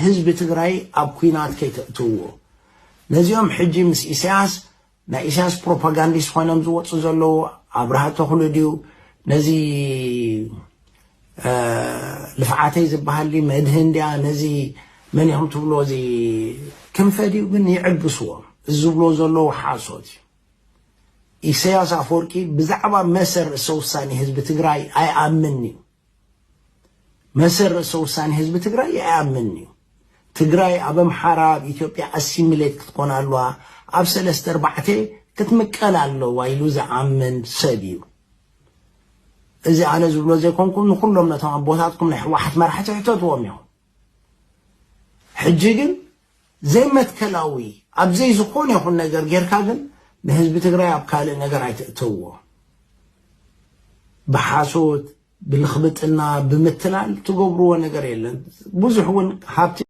ህዝብ ትግራይ ኣብ ኩናት ከይተእትዎ ነዚኦም ሕጂ ምስ ኢሳያስ ናይ ኢሳያስ ፕሮፓጋንዲስት ኮይኖም ዝወፁ ዘለዉ ኣብርሃ ተኽሉድዩ ነዚ ልፍዓተይ ዝበሃል መድህን ድያ ነዚ መን ኢኹም ትብሎ እዚ ክንፈድዩ ግን ይዕግስዎም ዝብሎ ዘለዉ ሓሶት ኢሳያስ ኣፈወርቂ ብዛዕባ መሰር ርእሰ ውሳኔ ህዝቢ ትግራይ ኣይኣምን እዩ መሰር ርእሰ ውሳኔ ህዝቢ ትግራይ ኣይኣምን እዩ ትግራይ ኣብ ኣምሓራ ኢትዮጵያ ኣሲሚሌት ክትኮን ኣለዋ ኣብ 3-4 ክትምቀል ኣለዋ ኢሉ ዝኣምን ሰብ እዩ እዚ ኣነ ዝብሎ ዘይኮንኩም ንኩሎም ነቶም ኣቦታትኩም ናይ ሕወሓት መራሕቲ ሕተትዎም እዮም ሕጂ ግን ዘይመትከላዊ ኣብ ዘይዝኾነ ይኹን ነገር ጌርካ ግን ንህዝቢ ትግራይ ኣብ ካልእ ነገር ኣይትእትዎ ብሓሶት بالخبطنا بمثلال تقبروا ነገር የለን ብዙሕ እውን ሃብቲ